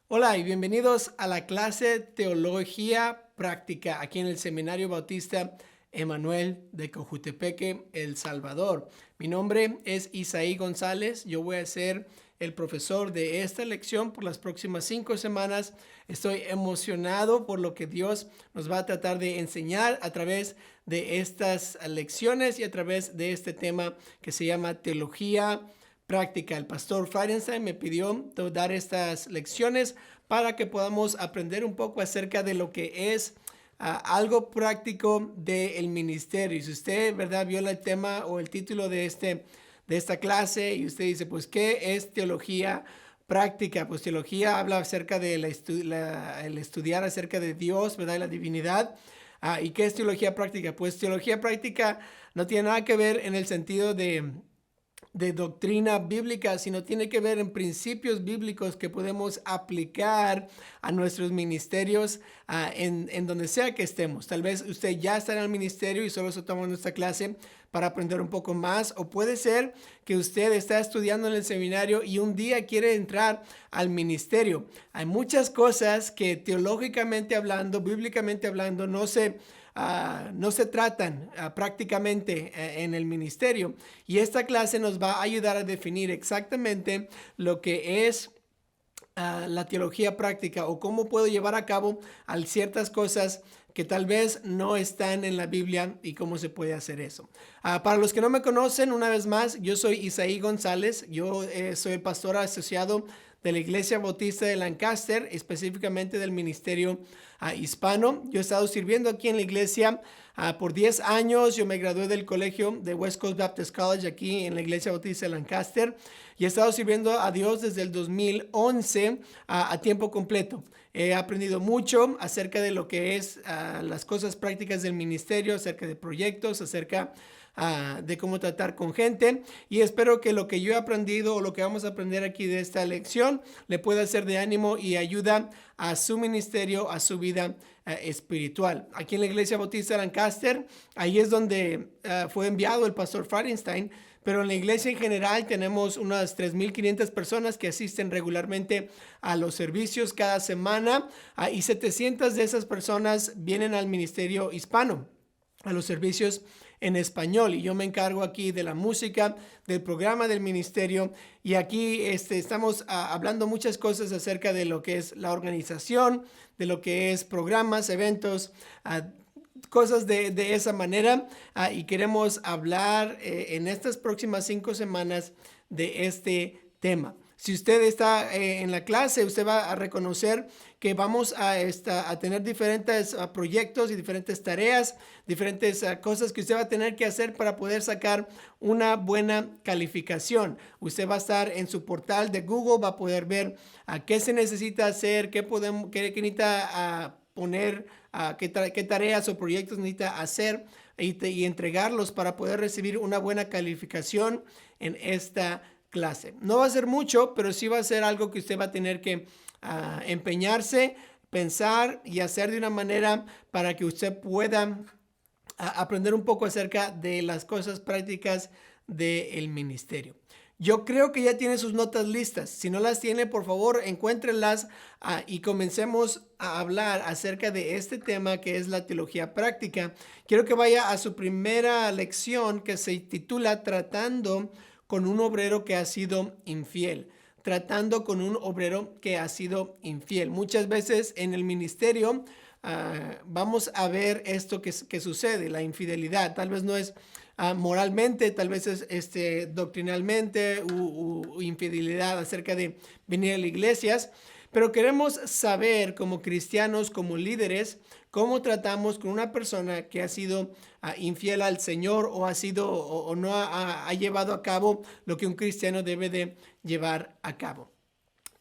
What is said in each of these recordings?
Hola y bienvenidos a la clase Teología Práctica aquí en el Seminario Bautista Emanuel de Cojutepeque, El Salvador. Mi nombre es Isaí González. Yo voy a ser el profesor de esta lección por las próximas 5 semanas. Estoy emocionado por lo que Dios nos va a tratar de enseñar a través de estas lecciones y a través de este tema que se llama Teología Práctica. El pastor Friedenstein me pidió dar estas lecciones para que podamos aprender un poco acerca de lo que es algo práctico del ministerio. Y si usted, ¿verdad?, vio el tema o el título de esta clase y usted dice, pues, ¿qué es teología práctica? Pues teología habla acerca de el estudiar acerca de Dios, ¿verdad?, y la divinidad. ¿Y qué es teología práctica? Pues teología práctica no tiene nada que ver en el sentido de doctrina bíblica, sino tiene que ver en principios bíblicos que podemos aplicar a nuestros ministerios en donde sea que estemos. Tal vez usted ya está en el ministerio y solo está tomando esta clase para aprender un poco más, o puede ser que usted está estudiando en el seminario y un día quiere entrar al ministerio. Hay muchas cosas que teológicamente hablando, bíblicamente hablando, no se tratan prácticamente en el ministerio. Y esta clase nos va a ayudar a definir exactamente lo que es la teología práctica o cómo puedo llevar a cabo ciertas cosas que tal vez no están en la Biblia y cómo se puede hacer eso. Para los que no me conocen, una vez más, yo soy Isaí González. Yo soy el pastor asociado de la Iglesia Bautista de Lancaster, específicamente del ministerio hispano. Yo he estado sirviendo aquí en la iglesia por 10 años. Yo me gradué del colegio de West Coast Baptist College aquí en la Iglesia Bautista de Lancaster y he estado sirviendo a Dios desde el 2011 a tiempo completo. He aprendido mucho acerca de lo que es las cosas prácticas del ministerio, acerca de proyectos, acerca de cómo tratar con gente, y espero que lo que yo he aprendido o lo que vamos a aprender aquí de esta lección le pueda ser de ánimo y ayuda a su ministerio, a su vida espiritual. Aquí en la Iglesia Bautista de Lancaster, ahí es donde fue enviado el pastor Friedenstein, pero en la iglesia en general tenemos unas 3,500 personas que asisten regularmente a los servicios cada semana y 700 de esas personas vienen al ministerio hispano, a los servicios en español, y yo me encargo aquí de la música, del programa del ministerio, y aquí estamos hablando muchas cosas acerca de lo que es la organización, de lo que es programas, eventos, cosas de esa manera, y queremos hablar en estas próximas 5 semanas de este tema. Si usted está en la clase, usted va a reconocer que vamos a tener diferentes proyectos y diferentes tareas, diferentes cosas que usted va a tener que hacer para poder sacar una buena calificación. Usted va a estar en su portal de Google, va a poder ver qué se necesita hacer, qué necesita poner, qué tareas o proyectos necesita hacer y entregarlos para poder recibir una buena calificación en esta clase. No va a ser mucho, pero sí va a ser algo que usted va a tener que empeñarse, pensar y hacer de una manera para que usted pueda aprender un poco acerca de las cosas prácticas del ministerio. Yo creo que ya tiene sus notas listas. Si no las tiene, por favor, encuéntrenlas y comencemos a hablar acerca de este tema que es la teología práctica. Quiero que vaya a su primera lección que se titula Tratando con un obrero que ha sido infiel. Tratando con un obrero que ha sido infiel. Muchas veces en el ministerio vamos a ver esto que sucede, la infidelidad. Tal vez no es moralmente, tal vez es doctrinalmente u infidelidad acerca de venir a las iglesias, pero queremos saber como cristianos, como líderes, cómo tratamos con una persona que ha sido infiel al Señor o no ha llevado a cabo lo que un cristiano debe de llevar a cabo.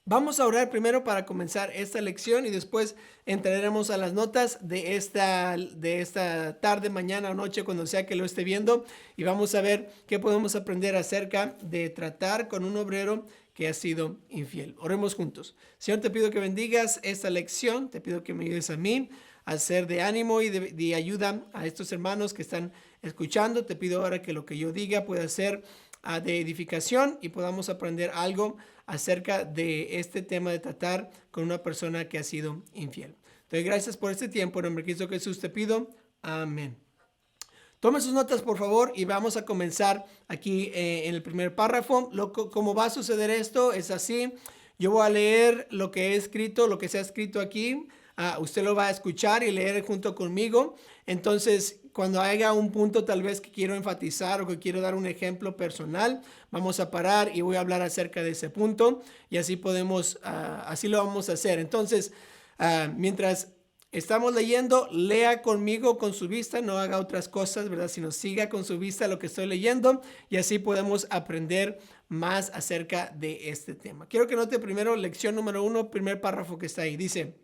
Vamos a orar primero para comenzar esta lección y después entraremos a las notas de esta tarde, mañana o noche, cuando sea que lo esté viendo, y vamos a ver qué podemos aprender acerca de tratar con un obrero que ha sido infiel. Oremos juntos. Señor, te pido que bendigas esta lección, te pido que me ayudes a mí a ser de ánimo y de ayuda a estos hermanos que están escuchando. Te pido ahora que lo que yo diga pueda ser de edificación y podamos aprender algo acerca de este tema de tratar con una persona que ha sido infiel. Entonces, gracias por este tiempo. En nombre de Cristo Jesús te pido. Amén. Tome sus notas, por favor, y vamos a comenzar aquí en el primer párrafo. ¿Cómo va a suceder esto? Es así. Yo voy a leer lo que he escrito, lo que se ha escrito aquí. Usted lo va a escuchar y leer junto conmigo. Entonces, cuando haya un punto tal vez que quiero enfatizar o que quiero dar un ejemplo personal, vamos a parar y voy a hablar acerca de ese punto y así así lo vamos a hacer. Entonces, mientras estamos leyendo, lea conmigo con su vista, no haga otras cosas, ¿verdad? Sino siga con su vista lo que estoy leyendo y así podemos aprender más acerca de este tema. Quiero que note primero lección número 1, primer párrafo que está ahí. Dice: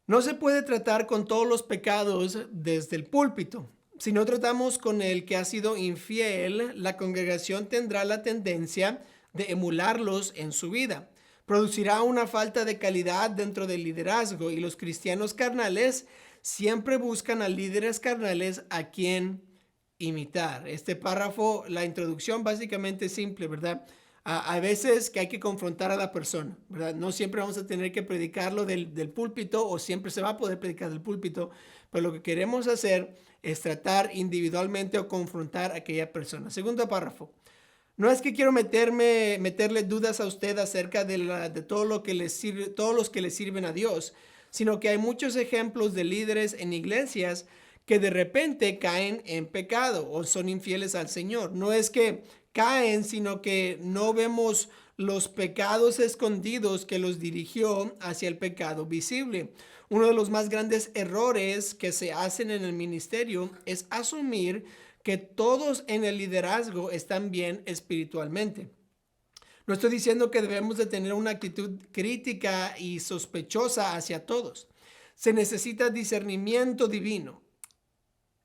no se puede tratar con todos los pecados desde el púlpito. Si no tratamos con el que ha sido infiel, la congregación tendrá la tendencia de emularlos en su vida. Producirá una falta de calidad dentro del liderazgo y los cristianos carnales siempre buscan a líderes carnales a quien imitar. Este párrafo, la introducción básicamente es simple, ¿verdad? A veces que hay que confrontar a la persona, ¿verdad? No siempre vamos a tener que predicarlo del púlpito o siempre se va a poder predicar del púlpito, pero lo que queremos hacer es tratar individualmente o confrontar a aquella persona. Segundo párrafo. No es que quiero meterle dudas a usted acerca de todo lo que les sirve, todos los que le sirven a Dios, sino que hay muchos ejemplos de líderes en iglesias que de repente caen en pecado o son infieles al Señor. No es que caen, sino que no vemos los pecados escondidos que los dirigió hacia el pecado visible. Uno de los más grandes errores que se hacen en el ministerio es asumir que todos en el liderazgo están bien espiritualmente. No estoy diciendo que debemos de tener una actitud crítica y sospechosa hacia todos. Se necesita discernimiento divino.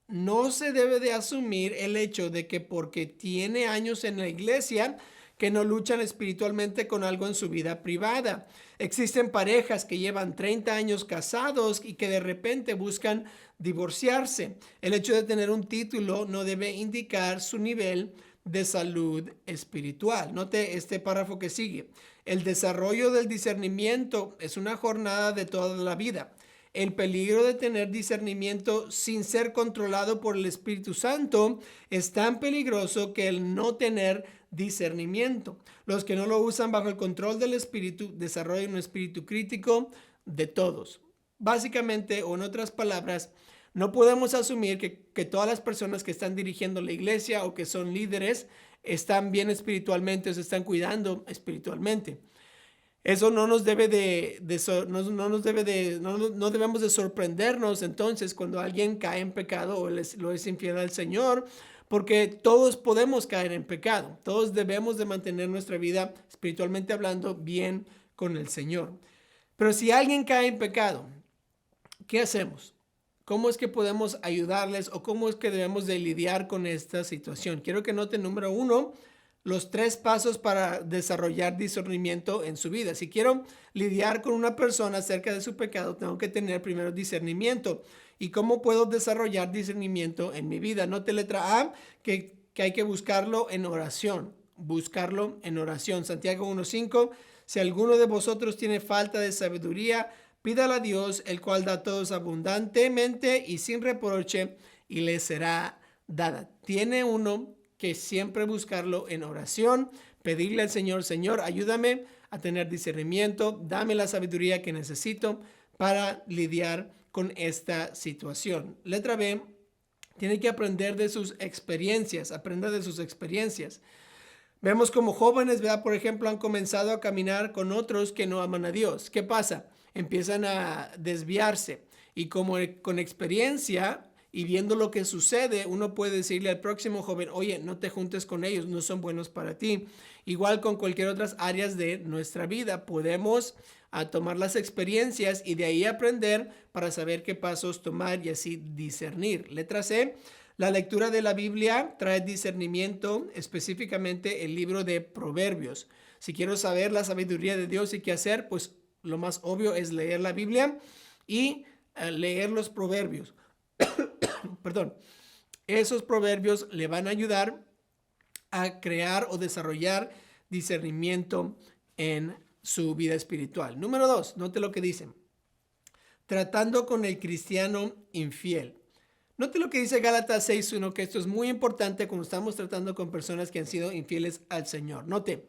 No se debe de asumir el hecho de que porque tiene años en la iglesia, que no luchan espiritualmente con algo en su vida privada. Existen parejas que llevan 30 años casados y que de repente buscan divorciarse. El hecho de tener un título no debe indicar su nivel de salud espiritual. Note este párrafo que sigue. El desarrollo del discernimiento es una jornada de toda la vida. El peligro de tener discernimiento sin ser controlado por el Espíritu Santo es tan peligroso que el no tener discernimiento. Los que no lo usan bajo el control del Espíritu desarrollan un espíritu crítico de todos. Básicamente, o en otras palabras, no podemos asumir que todas las personas que están dirigiendo la iglesia o que son líderes están bien espiritualmente o se están cuidando espiritualmente. Eso no nos debe no debemos de sorprendernos entonces cuando alguien cae en pecado o lo es infiel al Señor, porque todos podemos caer en pecado. Todos debemos de mantener nuestra vida espiritualmente hablando bien con el Señor. Pero si alguien cae en pecado, ¿qué hacemos? ¿Cómo es que podemos ayudarles o cómo es que debemos de lidiar con esta situación? Quiero que noten, número 1, los 3 pasos para desarrollar discernimiento en su vida. Si quiero lidiar con una persona acerca de su pecado, tengo que tener primero discernimiento. ¿Y cómo puedo desarrollar discernimiento en mi vida? Note letra A, que hay que buscarlo en oración. Buscarlo en oración. Santiago 1:5, si alguno de vosotros tiene falta de sabiduría, pídala a Dios, el cual da a todos abundantemente y sin reproche, y le será dada. Tiene uno que siempre buscarlo en oración, pedirle al Señor, Señor, ayúdame a tener discernimiento, dame la sabiduría que necesito para lidiar con esta situación. Letra B, tiene que aprender de sus experiencias, aprenda de sus experiencias. Vemos como jóvenes, ¿verdad? Por ejemplo, han comenzado a caminar con otros que no aman a Dios. ¿Qué pasa? Empiezan a desviarse y como con experiencia y viendo lo que sucede, uno puede decirle al próximo joven, oye, no te juntes con ellos, no son buenos para ti. Igual con cualquier otras áreas de nuestra vida, podemos tomar las experiencias y de ahí aprender para saber qué pasos tomar y así discernir. Letra C, la lectura de la Biblia trae discernimiento, específicamente el libro de Proverbios. Si quiero saber la sabiduría de Dios y qué hacer, pues lo más obvio es leer la Biblia y leer los proverbios. Perdón. Esos proverbios le van a ayudar a crear o desarrollar discernimiento en su vida espiritual. Número 2, note lo que dicen. Tratando con el cristiano infiel. Note lo que dice Gálatas 6:1, que esto es muy importante cuando estamos tratando con personas que han sido infieles al Señor. Note,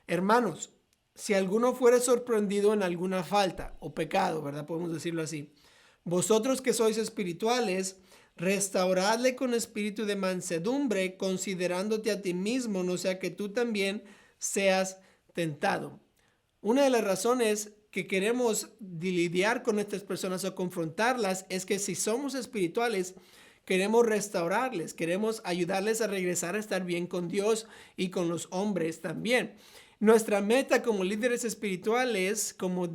hermanos, si alguno fuere sorprendido en alguna falta o pecado, ¿verdad? Podemos decirlo así. Vosotros que sois espirituales, restauradle con espíritu de mansedumbre, considerándote a ti mismo, no sea que tú también seas tentado. Una de las razones que queremos lidiar con estas personas o confrontarlas es que si somos espirituales, queremos restaurarles, queremos ayudarles a regresar a estar bien con Dios y con los hombres también. Nuestra meta como líderes espirituales, como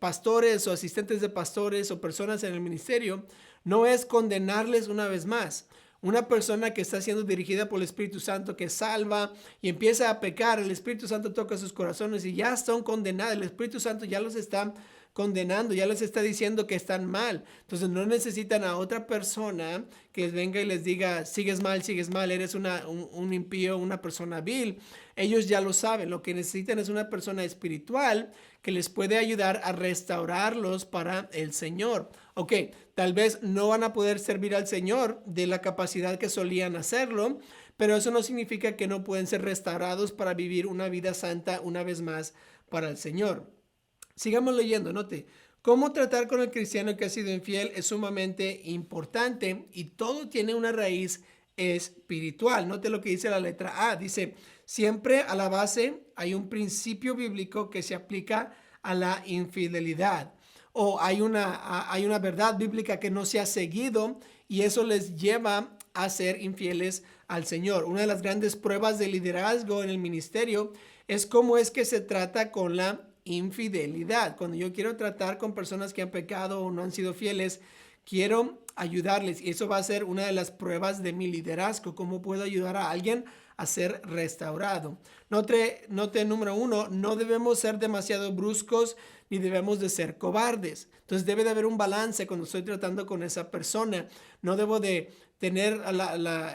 pastores o asistentes de pastores o personas en el ministerio, no es condenarles una vez más. Una persona que está siendo dirigida por el Espíritu Santo, que salva y empieza a pecar, el Espíritu Santo toca sus corazones y ya son condenados. El Espíritu Santo ya los está condenando, ya les está diciendo que están mal. Entonces no necesitan a otra persona que venga y les diga, sigues mal, eres un impío, una persona vil. Ellos ya lo saben, lo que necesitan es una persona espiritual que les puede ayudar a restaurarlos para el Señor. Ok, tal vez no van a poder servir al Señor de la capacidad que solían hacerlo, pero eso no significa que no pueden ser restaurados para vivir una vida santa una vez más para el Señor. Sigamos leyendo, note. Cómo tratar con el cristiano que ha sido infiel es sumamente importante y todo tiene una raíz espiritual. Note lo que dice la letra A. Dice, siempre a la base hay un principio bíblico que se aplica a la infidelidad. O hay una verdad bíblica que no se ha seguido y eso les lleva a ser infieles al Señor. Una de las grandes pruebas de liderazgo en el ministerio es cómo es que se trata con la infidelidad. Cuando yo quiero tratar con personas que han pecado o no han sido fieles, quiero ayudarles y eso va a ser una de las pruebas de mi liderazgo. ¿Cómo puedo ayudar a alguien a ser restaurado? Note número 1, no debemos ser demasiado bruscos ni debemos de ser cobardes. Entonces debe de haber un balance cuando estoy tratando con esa persona. No debo de tener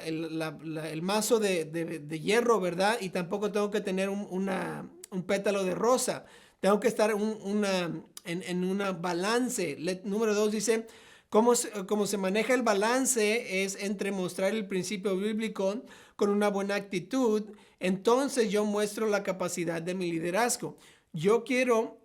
el mazo de hierro, ¿verdad? Y tampoco tengo que tener un pétalo de rosa. Tengo que estar en una balance. Número 2 dice, cómo se maneja el balance es entre mostrar el principio bíblico con una buena actitud. Entonces yo muestro la capacidad de mi liderazgo. Yo quiero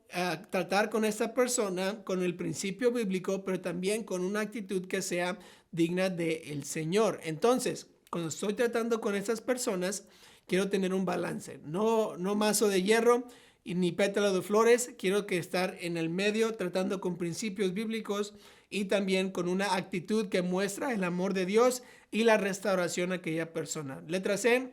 tratar con esta persona con el principio bíblico, pero también con una actitud que sea digna del Señor. Entonces, cuando estoy tratando con estas personas, quiero tener un balance. No mazo de hierro y ni pétalo de flores. Quiero que estar en el medio tratando con principios bíblicos y también con una actitud que muestra el amor de Dios y la restauración a aquella persona. Letra C.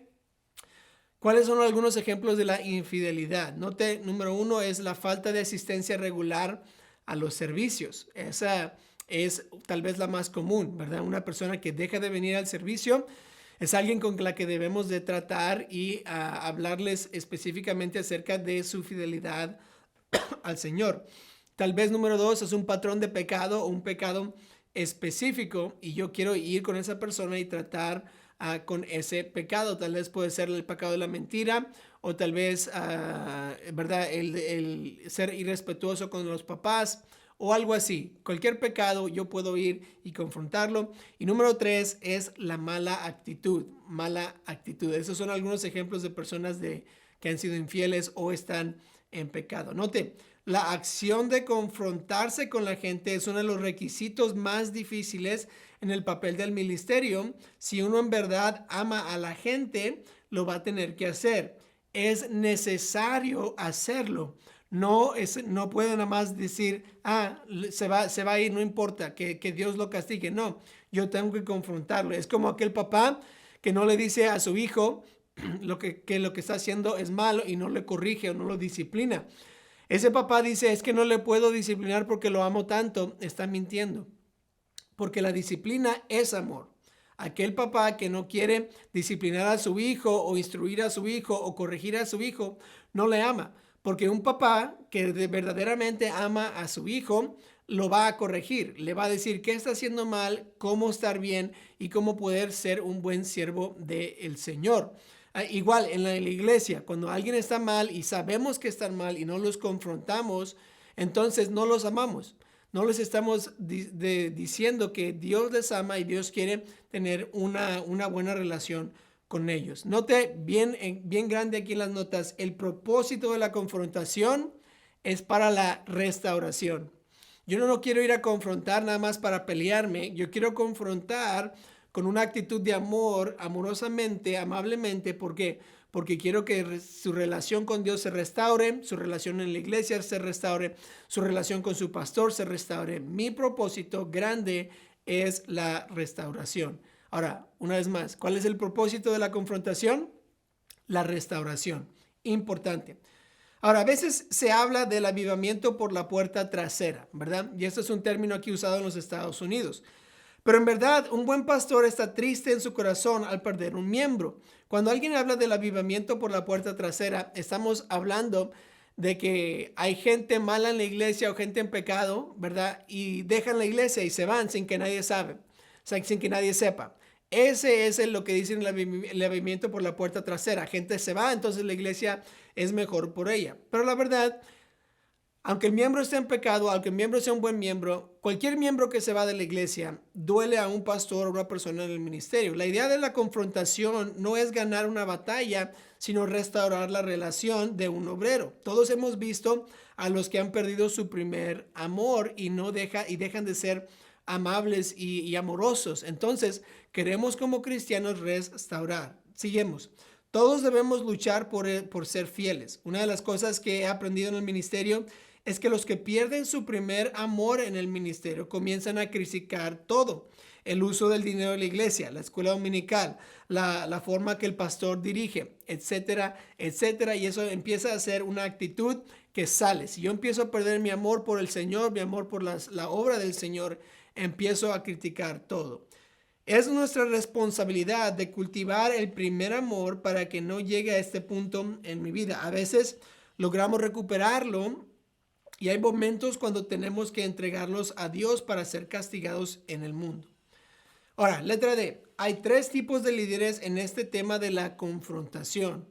¿Cuáles son algunos ejemplos de la infidelidad? Note, número 1 es la falta de asistencia regular a los servicios. Esa es tal vez la más común, ¿verdad? Una persona que deja de venir al servicio es alguien con la que debemos de tratar y hablarles específicamente acerca de su fidelidad al Señor. Tal vez número 2 es un patrón de pecado o un pecado específico y yo quiero ir con esa persona y tratar con ese pecado. Tal vez puede ser el pecado de la mentira o tal vez, ¿verdad? El ser irrespetuoso con los papás o algo así. Cualquier pecado yo puedo ir y confrontarlo. Y número 3 es la mala actitud. Mala actitud. Esos son algunos ejemplos de personas que han sido infieles o están en pecado. Note, la acción de confrontarse con la gente es uno de los requisitos más difíciles en el papel del ministerio. Si uno en verdad ama a la gente, lo va a tener que hacer. Es necesario hacerlo. No puede nada más decir, se va a ir, no importa, que Dios lo castigue. No, yo tengo que confrontarlo. Es como aquel papá que no le dice a su hijo que lo que está haciendo es malo y no le corrige o no lo disciplina. Ese papá dice, es que no le puedo disciplinar porque lo amo tanto. Está mintiendo. Porque la disciplina es amor. Aquel papá que no quiere disciplinar a su hijo o instruir a su hijo o corregir a su hijo, no le ama. Porque un papá que verdaderamente ama a su hijo, lo va a corregir. Le va a decir qué está haciendo mal, cómo estar bien y cómo poder ser un buen siervo del Señor. Igual en la iglesia, cuando alguien está mal y sabemos que están mal y no los confrontamos, entonces no los amamos. No les estamos diciendo que Dios les ama y Dios quiere tener una buena relación con ellos. Note bien grande aquí en las notas, el propósito de la confrontación es para la restauración. Yo no quiero ir a confrontar nada más para pelearme, yo quiero confrontar con una actitud de amor, amorosamente, amablemente. ¿Por qué? Porque quiero que su relación con Dios se restaure, su relación en la iglesia se restaure, su relación con su pastor se restaure. Mi propósito grande es la restauración. Ahora, una vez más, ¿cuál es el propósito de la confrontación? La restauración. Importante. Ahora, a veces se habla del avivamiento por la puerta trasera, ¿verdad? Y esto es un término aquí usado en los Estados Unidos. Pero en verdad, un buen pastor está triste en su corazón al perder un miembro. Cuando alguien habla del avivamiento por la puerta trasera, estamos hablando de que hay gente mala en la iglesia o gente en pecado, ¿verdad? Y dejan la iglesia y se van sin que nadie sabe, o sea, sin que nadie sepa. Ese es lo que dicen el avivamiento por la puerta trasera. Gente se va, entonces la iglesia es mejor por ella. Pero la verdad, aunque el miembro esté en pecado, aunque el miembro sea un buen miembro, cualquier miembro que se va de la iglesia duele a un pastor o una persona en el ministerio. La idea de la confrontación no es ganar una batalla, sino restaurar la relación de un obrero. Todos hemos visto a los que han perdido su primer amor y dejan de ser amables y amorosos. Entonces, queremos como cristianos restaurar. Seguimos. Todos debemos luchar por ser fieles. Una de las cosas que he aprendido en el ministerio es que los que pierden su primer amor en el ministerio comienzan a criticar todo. El uso del dinero de la iglesia, la escuela dominical, la forma que el pastor dirige, etcétera, etcétera. Y eso empieza a ser una actitud que sale. Si yo empiezo a perder mi amor por el Señor, mi amor por la obra del Señor, empiezo a criticar todo. Es nuestra responsabilidad de cultivar el primer amor para que no llegue a este punto en mi vida. A veces logramos recuperarlo y hay momentos cuando tenemos que entregarlos a Dios para ser castigados en el mundo. Ahora, letra D. Hay 3 tipos de líderes en este tema de la confrontación.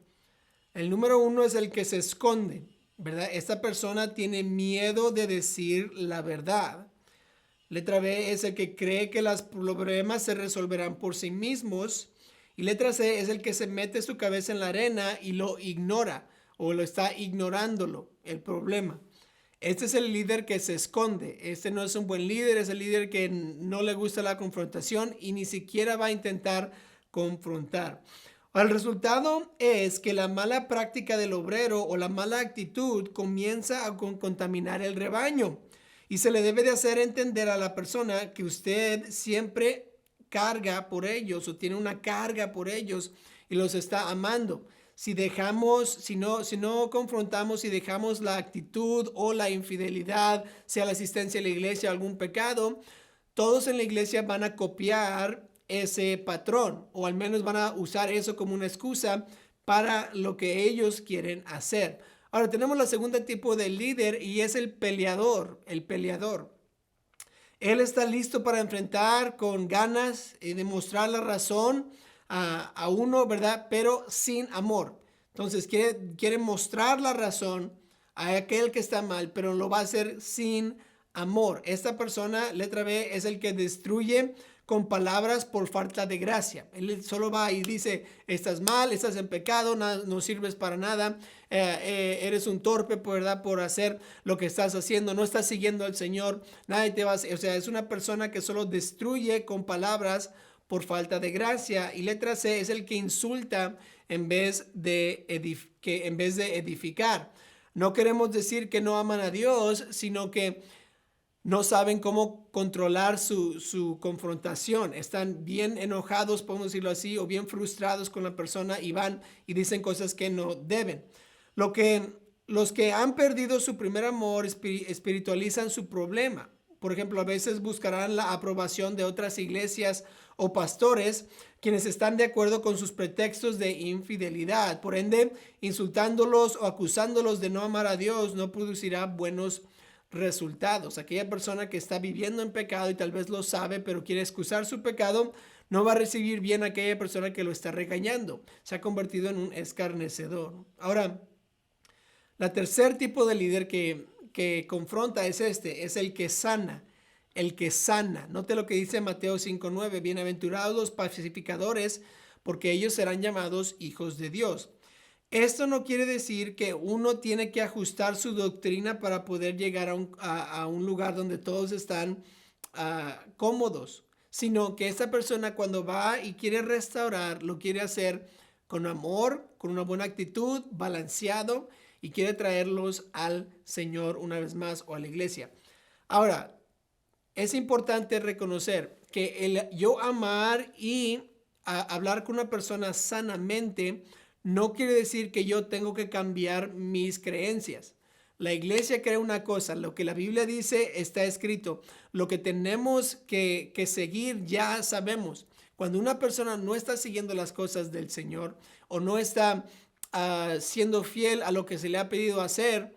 El número 1 es el que se esconde, ¿verdad? Esta persona tiene miedo de decir la verdad. Letra B es el que cree que los problemas se resolverán por sí mismos. Y letra C es el que se mete su cabeza en la arena y lo ignora o lo está ignorándolo, el problema. Este es el líder que se esconde. Este no es un buen líder, es el líder que no le gusta la confrontación y ni siquiera va a intentar confrontar. El resultado es que la mala práctica del obrero o la mala actitud comienza a contaminar el rebaño. Y se le debe de hacer entender a la persona que usted siempre carga por ellos o tiene una carga por ellos y los está amando. Si no confrontamos y dejamos la actitud o la infidelidad, sea la asistencia a la iglesia o algún pecado, todos en la iglesia van a copiar ese patrón o al menos van a usar eso como una excusa para lo que ellos quieren hacer. Ahora tenemos la segunda tipo de líder y es el peleador. Él está listo para enfrentar con ganas y demostrar la razón a uno, ¿verdad? Pero sin amor. Entonces quiere mostrar la razón a aquel que está mal, pero lo va a hacer sin amor. Esta persona, letra B, es el que destruye con palabras por falta de gracia. Él solo va y dice, estás mal, estás en pecado, no sirves para nada, eres un torpe, ¿verdad? Por hacer lo que estás haciendo, no estás siguiendo al Señor, nadie te va a... O sea, es una persona que solo destruye con palabras por falta de gracia. Y letra C es el que insulta en vez de edificar. No queremos decir que no aman a Dios, sino que no saben cómo controlar su confrontación. Están bien enojados, podemos decirlo así, o bien frustrados con la persona y van y dicen cosas que no deben. Los que han perdido su primer amor espiritualizan su problema. Por ejemplo, a veces buscarán la aprobación de otras iglesias o pastores quienes están de acuerdo con sus pretextos de infidelidad. Por ende, insultándolos o acusándolos de no amar a Dios no producirá buenos resultados. Aquella persona que está viviendo en pecado y tal vez lo sabe, pero quiere excusar su pecado, no va a recibir bien a aquella persona que lo está regañando. Se ha convertido en un escarnecedor. Ahora, la tercer tipo de líder que confronta es el que sana. El que sana. Note lo que dice Mateo 5:9. Bienaventurados los pacificadores, porque ellos serán llamados hijos de Dios. Esto no quiere decir que uno tiene que ajustar su doctrina para poder llegar a un lugar donde todos están cómodos, sino que esta persona cuando va y quiere restaurar, lo quiere hacer con amor, con una buena actitud, balanceado, y quiere traerlos al Señor una vez más o a la iglesia. Ahora, es importante reconocer que el yo amar y hablar con una persona sanamente no quiere decir que yo tengo que cambiar mis creencias. La iglesia cree una cosa, lo que la Biblia dice está escrito, lo que tenemos que seguir ya sabemos. Cuando una persona no está siguiendo las cosas del Señor o no está siendo fiel a lo que se le ha pedido hacer,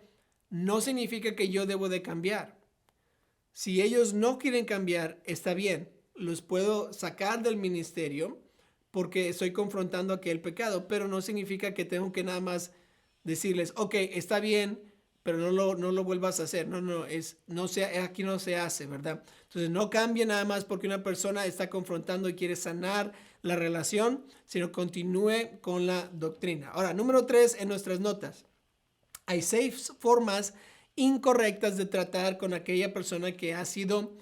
no significa que yo debo de cambiar. Si ellos no quieren cambiar, está bien, los puedo sacar del ministerio porque estoy confrontando aquel pecado, pero no significa que tengo que nada más decirles, ok, está bien, pero no lo vuelvas a hacer. Aquí no se hace, ¿verdad? Entonces no cambie nada más porque una persona está confrontando y quiere sanar la relación, sino continúe con la doctrina. Ahora, número 3 en nuestras notas. Hay 6 formas incorrectas de tratar con aquella persona que ha sido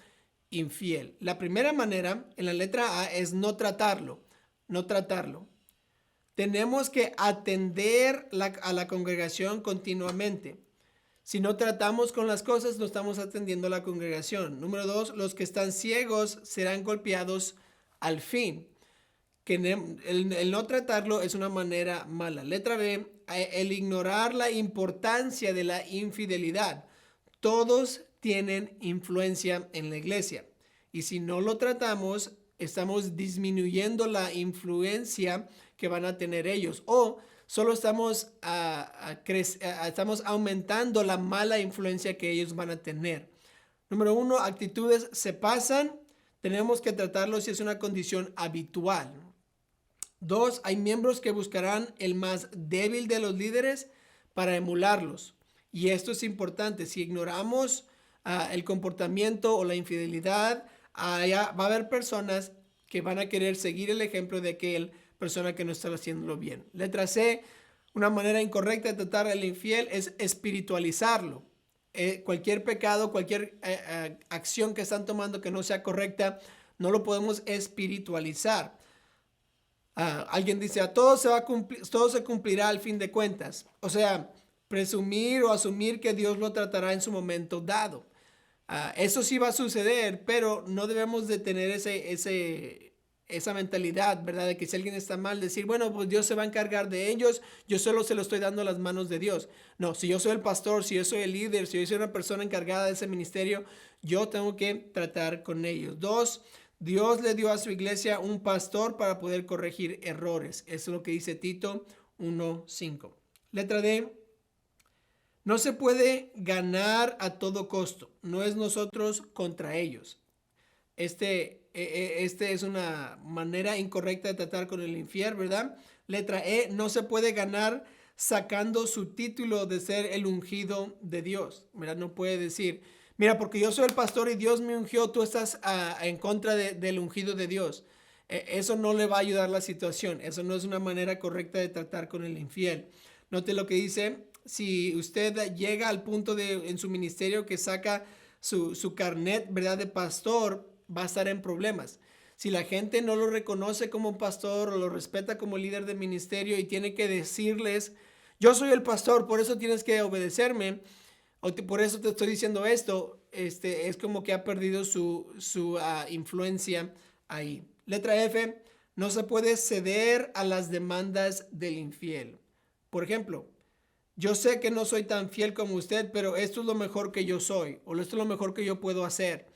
infiel. La primera manera, en la letra A, es no tratarlo. No tratarlo. Tenemos que atender a la congregación continuamente. Si no tratamos con las cosas, no estamos atendiendo a la congregación. Número 2, los que están ciegos serán golpeados al fin. Que el no tratarlo es una manera mala. Letra B, el ignorar la importancia de la infidelidad. Todos tienen influencia en la iglesia. Y si no lo tratamos, estamos disminuyendo la influencia que van a tener ellos. O solo estamos aumentando la mala influencia que ellos van a tener. Número 1, actitudes se pasan. Tenemos que tratarlo si es una condición habitual. 2, hay miembros que buscarán el más débil de los líderes para emularlos. Y esto es importante. Si ignoramos el comportamiento o la infidelidad, va a haber personas que van a querer seguir el ejemplo de aquel persona que no está haciéndolo bien. Letra C, una manera incorrecta de tratar al infiel es espiritualizarlo. Cualquier pecado, cualquier acción que están tomando que no sea correcta, no lo podemos espiritualizar. Alguien dice, todo se cumplirá al fin de cuentas. O sea, presumir o asumir que Dios lo tratará en su momento dado. Eso sí va a suceder, pero no debemos de tener esa mentalidad, ¿verdad? De que si alguien está mal, decir, bueno, pues Dios se va a encargar de ellos, yo solo se lo estoy dando a las manos de Dios. No, si yo soy el pastor, si yo soy el líder, si yo soy una persona encargada de ese ministerio, yo tengo que tratar con ellos. 2, Dios le dio a su iglesia un pastor para poder corregir errores. Eso es lo que dice Tito 1:5. Letra D. No se puede ganar a todo costo. No es nosotros contra ellos. Este es una manera incorrecta de tratar con el infiel, ¿verdad? Letra E. No se puede ganar sacando su título de ser el ungido de Dios, ¿verdad? No puede decir, mira, porque yo soy el pastor y Dios me ungió, tú estás en contra del ungido de Dios. Eso no le va a ayudar la situación. Eso no es una manera correcta de tratar con el infiel. Note lo que dice. Si usted llega al punto en su ministerio que saca su carnet, ¿verdad?, de pastor, va a estar en problemas. Si la gente no lo reconoce como pastor o lo respeta como líder de ministerio y tiene que decirles, yo soy el pastor, por eso tienes que obedecerme, o por eso te estoy diciendo esto, es como que ha perdido su influencia ahí. Letra F, no se puede ceder a las demandas del infiel. Por ejemplo, yo sé que no soy tan fiel como usted, pero esto es lo mejor que yo soy, o esto es lo mejor que yo puedo hacer.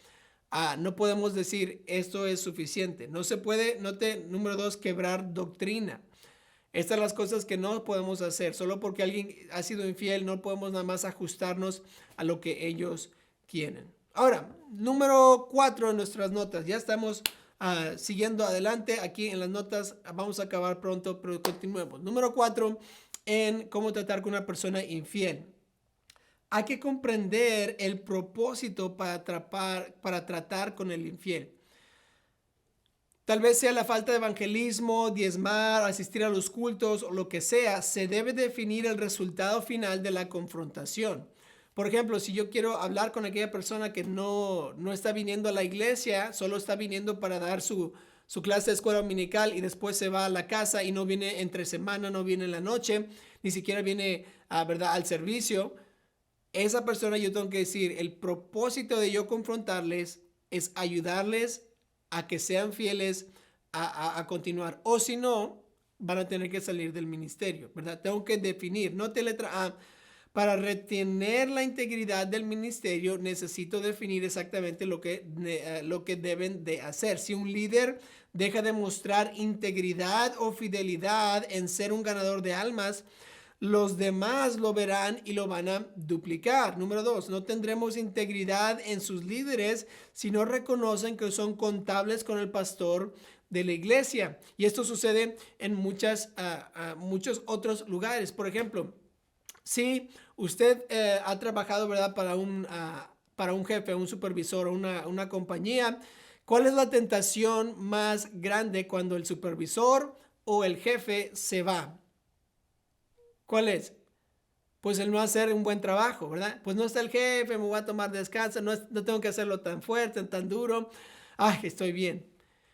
No podemos decir esto es suficiente. No se puede, número 2, quebrar doctrina. Estas son las cosas que no podemos hacer. Solo porque alguien ha sido infiel, no podemos nada más ajustarnos a lo que ellos quieren. Ahora, número 4 en nuestras notas. Ya estamos Siguiendo adelante, aquí en las notas vamos a acabar pronto, pero continuemos. Número 4, en cómo tratar con una persona infiel. Hay que comprender el propósito para tratar con el infiel. Tal vez sea la falta de evangelismo, diezmar, asistir a los cultos o lo que sea. Se debe definir el resultado final de la confrontación. Por ejemplo, si yo quiero hablar con aquella persona que no está viniendo a la iglesia, solo está viniendo para dar su clase de escuela dominical y después se va a la casa y no viene entre semana, no viene en la noche, ni siquiera viene ¿verdad? Al servicio. Esa persona yo tengo que decir, el propósito de yo confrontarles es ayudarles a que sean fieles a continuar. O si no, van a tener que salir del ministerio, ¿verdad? Tengo que definir, para retener la integridad del ministerio, necesito definir exactamente lo que deben de hacer. Si un líder deja de mostrar integridad o fidelidad en ser un ganador de almas, los demás lo verán y lo van a duplicar. Número 2, no tendremos integridad en sus líderes si no reconocen que son contables con el pastor de la iglesia. Y esto sucede en muchos otros lugares. Por ejemplo, si usted ha trabajado, ¿verdad? Para un jefe, un supervisor o una compañía, ¿cuál es la tentación más grande cuando el supervisor o el jefe se va? ¿Cuál es? Pues el no hacer un buen trabajo, ¿verdad? Pues no está el jefe, me voy a tomar descanso, no tengo que hacerlo tan fuerte, tan duro. Ay, estoy bien.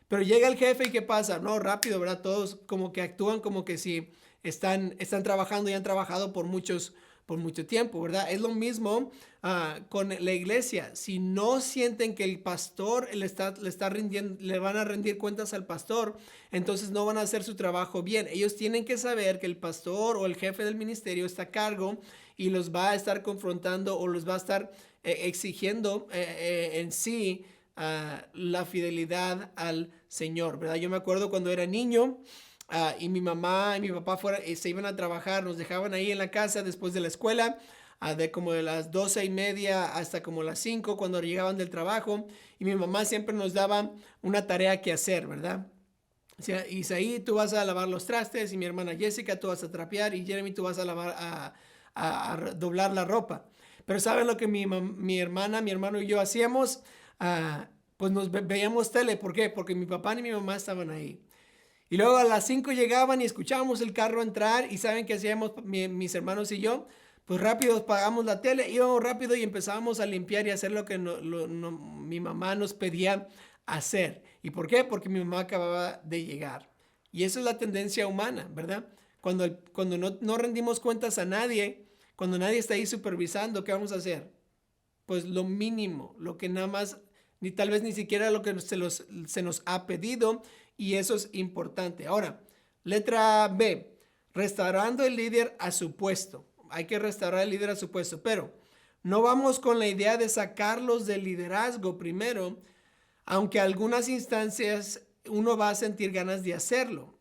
Pero llega el jefe y ¿qué pasa? No, rápido, ¿verdad? Todos como que actúan como que si están trabajando y han trabajado por mucho tiempo, ¿verdad? Es lo mismo con la iglesia. Si no sienten que el pastor le van a rendir cuentas al pastor, entonces no van a hacer su trabajo bien. Ellos tienen que saber que el pastor o el jefe del ministerio está a cargo y los va a estar confrontando o los va a estar exigiendo en sí la fidelidad al Señor, ¿verdad? Yo me acuerdo cuando era niño, y mi mamá y mi papá se iban a trabajar, nos dejaban ahí en la casa después de la escuela, de como de las 12:30 hasta como las 5 cuando llegaban del trabajo, y mi mamá siempre nos daba una tarea que hacer, ¿verdad? O sea, Isaí, tú vas a lavar los trastes, y mi hermana Jessica, tú vas a trapear, y Jeremy, tú vas a lavar, a doblar la ropa. Pero ¿saben lo que mi hermana, mi hermano y yo hacíamos? Pues nos veíamos tele. ¿Por qué? Porque mi papá ni mi mamá estaban ahí. Y luego a las 5 llegaban y escuchábamos el carro entrar, y ¿saben qué hacíamos mis hermanos y yo? Pues rápido apagamos la tele, íbamos rápido y empezábamos a limpiar y hacer lo que mi mamá nos pedía hacer. ¿Y por qué? Porque mi mamá acababa de llegar. Y eso es la tendencia humana, ¿verdad? Cuando no rendimos cuentas a nadie, cuando nadie está ahí supervisando, ¿qué vamos a hacer? Pues lo mínimo, lo que nada más, ni tal vez ni siquiera lo que se nos ha pedido. Y eso es importante. Ahora, letra B, restaurando el líder a su puesto. Hay que restaurar el líder a su puesto, pero no vamos con la idea de sacarlos del liderazgo primero, aunque algunas instancias uno va a sentir ganas de hacerlo.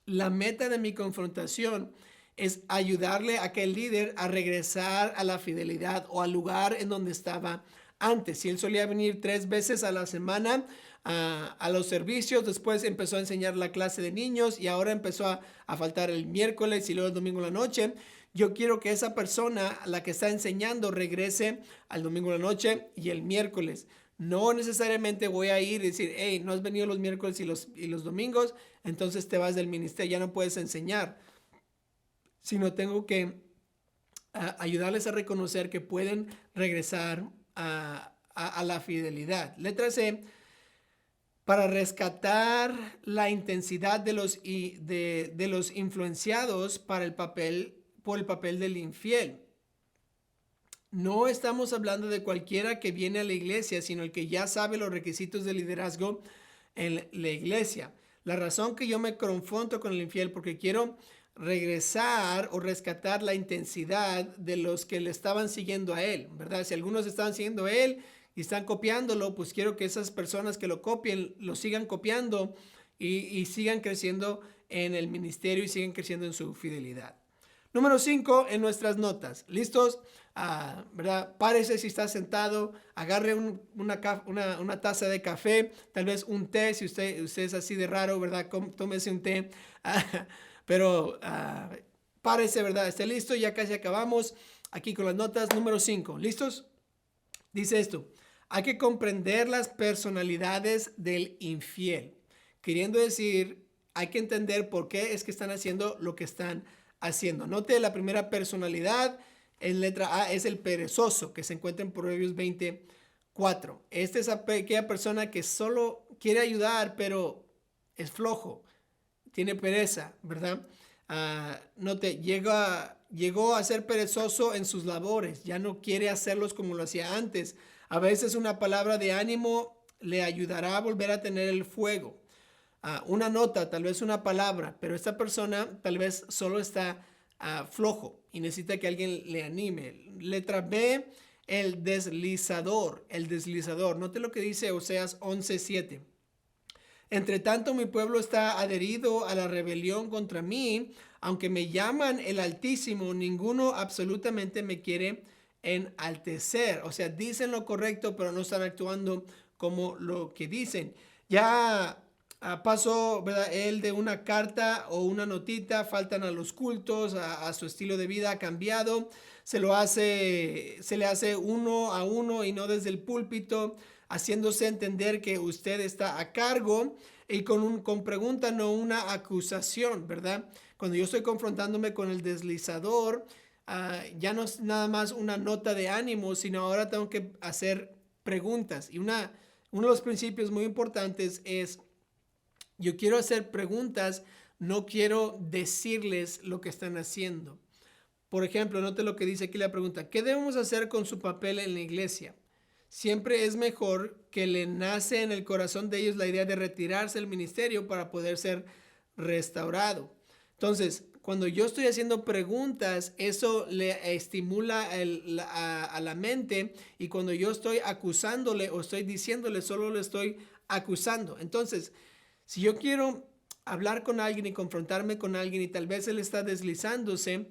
La meta de mi confrontación es ayudarle a aquel líder a regresar a la fidelidad o al lugar en donde estaba antes. Si él solía venir 3 veces a la semana a los servicios, después empezó a enseñar la clase de niños y ahora empezó a faltar el miércoles y luego el domingo en la noche. Yo quiero que esa persona, la que está enseñando, regrese al domingo en la noche y el miércoles. No necesariamente voy a ir y decir, hey, no has venido los miércoles y los domingos, entonces te vas del ministerio, ya no puedes enseñar. Sino tengo que ayudarles a reconocer que pueden regresar a la fidelidad. Letra C, para rescatar la intensidad de los influenciados por el papel del infiel. No estamos hablando de cualquiera que viene a la iglesia, sino el que ya sabe los requisitos de liderazgo en la iglesia. La razón que yo me confronto con el infiel, porque quiero regresar o rescatar la intensidad de los que le estaban siguiendo a él, ¿verdad? Si algunos estaban siguiendo a él y están copiándolo, pues quiero que esas personas que lo copien, lo sigan copiando y sigan creciendo en el ministerio y sigan creciendo en su fidelidad. Número 5 en nuestras notas. ¿Listos? ¿verdad? Párese si está sentado, agarre una taza de café, tal vez un té, si usted es así de raro, ¿verdad? Tómese un té, pero párese, ¿verdad? Esté listo, ya casi acabamos aquí con las notas. Número 5, ¿listos? Dice esto: hay que comprender las personalidades del infiel. Queriendo decir, hay que entender por qué es que están haciendo lo que están haciendo. Note la primera personalidad, en letra A, es el perezoso, que se encuentra en Proverbios 24. Esta es aquella persona que solo quiere ayudar, pero es flojo, tiene pereza, ¿verdad? Note, llegó a ser perezoso en sus labores, ya no quiere hacerlos como lo hacía antes. A veces una palabra de ánimo le ayudará a volver a tener el fuego. Una nota, tal vez una palabra, pero esta persona tal vez solo está flojo y necesita que alguien le anime. Letra B, el deslizador. El deslizador. Note lo que dice Oseas 11:7. Entre tanto, mi pueblo está adherido a la rebelión contra mí. Aunque me llaman el Altísimo, ninguno absolutamente me quiere enaltecer. O sea, dicen lo correcto, pero no están actuando como lo que dicen. Ya pasó, ¿verdad? Él de una carta o una notita, faltan a los cultos, a su estilo de vida ha cambiado. Se le hace uno a uno y no desde el púlpito, haciéndose entender que usted está a cargo y con pregunta, no una acusación, ¿verdad? Cuando yo estoy confrontándome con el deslizador, ya no es nada más una nota de ánimo, sino ahora tengo que hacer preguntas. Y uno de los principios muy importantes es: yo quiero hacer preguntas, no quiero decirles lo que están haciendo. Por ejemplo, note lo que dice aquí la pregunta: ¿qué debemos hacer con su papel en la iglesia? Siempre es mejor que le nace en el corazón de ellos la idea de retirarse del ministerio para poder ser restaurado. Entonces, cuando yo estoy haciendo preguntas, eso le estimula a la mente, y cuando yo estoy acusándole o estoy diciéndole, solo le estoy acusando. Entonces, si yo quiero hablar con alguien y confrontarme con alguien y tal vez él está deslizándose,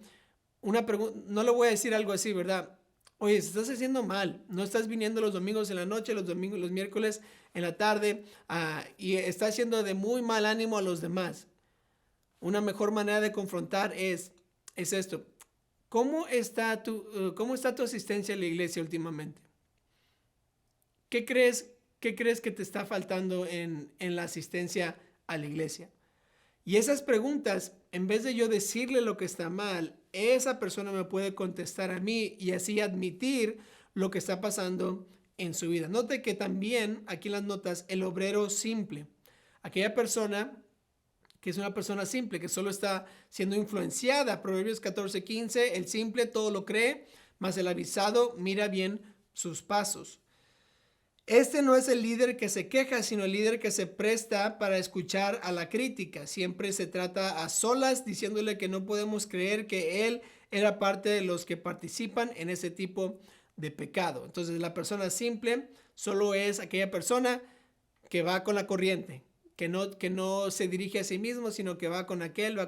una pregunta, no le voy a decir algo así, ¿verdad? Oye, estás haciendo mal, no estás viniendo los domingos en la noche, los miércoles en la tarde, y estás haciendo de muy mal ánimo a los demás. Una mejor manera de confrontar es esto: ¿cómo está tu asistencia a la iglesia últimamente? ¿Qué crees que te está faltando en la asistencia a la iglesia? Y esas preguntas, en vez de yo decirle lo que está mal, esa persona me puede contestar a mí y así admitir lo que está pasando en su vida. Note que también aquí en las notas, el obrero simple, aquella persona que es una persona simple, que solo está siendo influenciada. Proverbios 14:15, el simple todo lo cree, mas el avisado mira bien sus pasos. Este no es el líder que se queja, sino el líder que se presta para escuchar a la crítica. Siempre se trata a solas, diciéndole que no podemos creer que él era parte de los que participan en ese tipo de pecado. Entonces, la persona simple solo es aquella persona que va con la corriente, que no se dirige a sí mismo, sino que va con aquel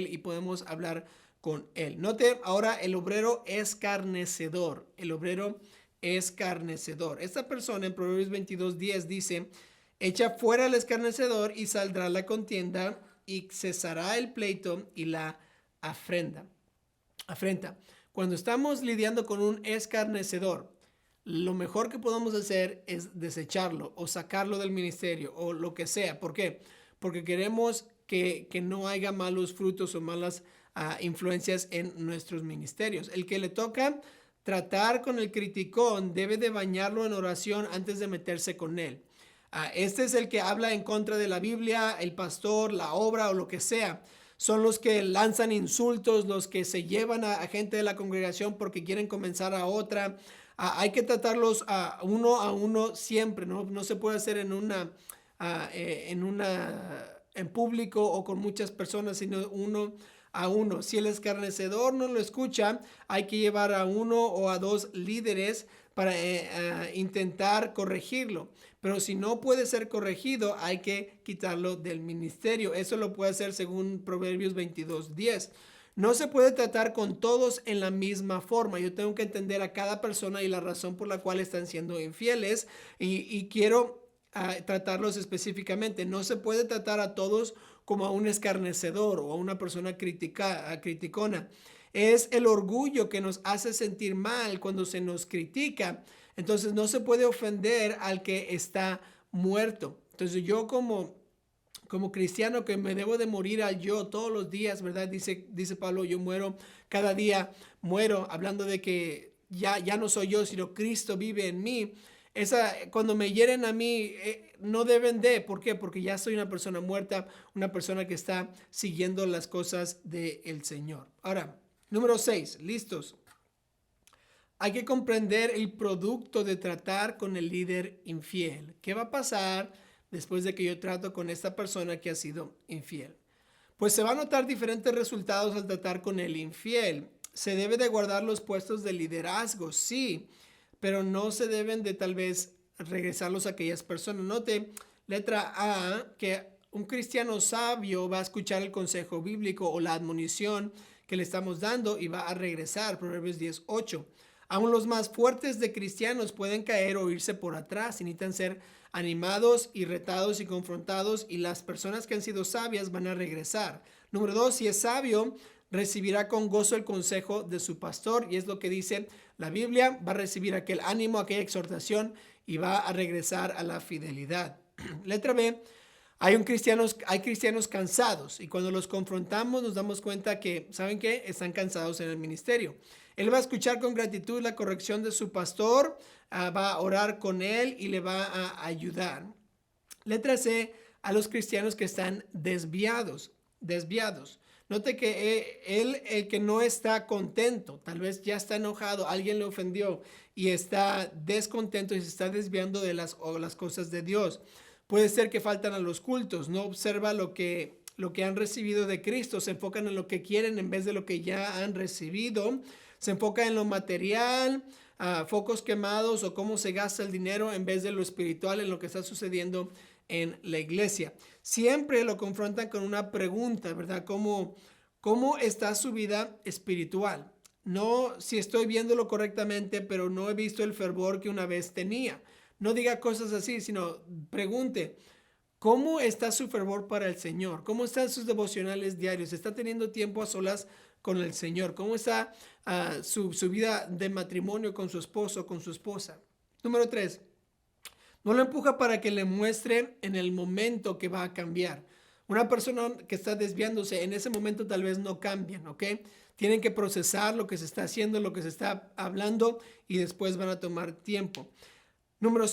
y podemos hablar con él. Note ahora el obrero escarnecedor. El obrero escarnecedor. Esta persona en Proverbios 22:10 dice: echa fuera al escarnecedor y saldrá la contienda y cesará el pleito y la afrenta. Cuando estamos lidiando con un escarnecedor, lo mejor que podemos hacer es desecharlo o sacarlo del ministerio o lo que sea. ¿Por qué? Porque queremos que no haya malos frutos o malas influencias en nuestros ministerios. El que le toca tratar con el criticón debe de bañarlo en oración antes de meterse con él. Este es el que habla en contra de la Biblia, el pastor, la obra o lo que sea. Son los que lanzan insultos, los que se llevan a gente de la congregación porque quieren comenzar a otra. Hay que tratarlos a uno siempre, ¿no? No se puede hacer en público o con muchas personas, sino uno a uno. Si el escarnecedor no lo escucha, hay que llevar a uno o a dos líderes para intentar corregirlo. Pero si no puede ser corregido, hay que quitarlo del ministerio. Eso lo puede hacer según Proverbios 22:10. No se puede tratar con todos en la misma forma. Yo tengo que entender a cada persona y la razón por la cual están siendo infieles y quiero tratarlos específicamente. No se puede tratar a todos como a un escarnecedor o a una persona criticona. Es el orgullo que nos hace sentir mal cuando se nos critica. Entonces no se puede ofender al que está muerto. Entonces yo como cristiano que me debo de morir al yo todos los días, ¿verdad? Dice Pablo, yo muero cada día, muero, hablando de que ya no soy yo, sino Cristo vive en mí. Cuando me hieren a mí, no deben de, ¿por qué? Porque ya soy una persona muerta, una persona que está siguiendo las cosas del Señor. Ahora, número 6, listos. Hay que comprender el producto de tratar con el líder infiel. ¿Qué va a pasar después de que yo trato con esta persona que ha sido infiel? Pues se va a notar diferentes resultados al tratar con el infiel. Se debe de guardar los puestos de liderazgo, sí, pero no se deben de tal vez regresarlos a aquellas personas. Note, letra A, que un cristiano sabio va a escuchar el consejo bíblico o la admonición que le estamos dando y va a regresar. Proverbios 10:8. Aún los más fuertes de cristianos pueden caer o irse por atrás y necesitan ser animados y retados y confrontados, y las personas que han sido sabias van a regresar. Número 2, si es sabio, recibirá con gozo el consejo de su pastor, y es lo que dice la Biblia, va a recibir aquel ánimo, aquella exhortación y va a regresar a la fidelidad. Letra B, hay cristianos cansados, y cuando los confrontamos nos damos cuenta que, ¿saben qué? Están cansados en el ministerio. Él va a escuchar con gratitud la corrección de su pastor, va a orar con él y le va a ayudar. Letra C, a los cristianos que están desviados. Note que el que no está contento, tal vez ya está enojado, alguien le ofendió y está descontento y se está desviando de las cosas de Dios. Puede ser que faltan a los cultos, no observa lo que han recibido de Cristo, se enfocan en lo que quieren en vez de lo que ya han recibido, se enfoca en lo material, focos quemados o cómo se gasta el dinero en vez de lo espiritual, en lo que está sucediendo en la iglesia. Siempre lo confrontan con una pregunta, ¿verdad? ¿Cómo está su vida espiritual? No si estoy viéndolo correctamente, pero no he visto el fervor que una vez tenía. No diga cosas así, sino pregunte, ¿cómo está su fervor para el Señor? ¿Cómo están sus devocionales diarios? ¿Está teniendo tiempo a solas con el Señor? ¿Cómo está su vida de matrimonio con su esposo, con su esposa? Número 3, no lo empuja para que le muestre en el momento que va a cambiar. Una persona que está desviándose en ese momento tal vez no cambian, ¿ok? Tienen que procesar lo que se está haciendo, lo que se está hablando y después van a tomar tiempo. Número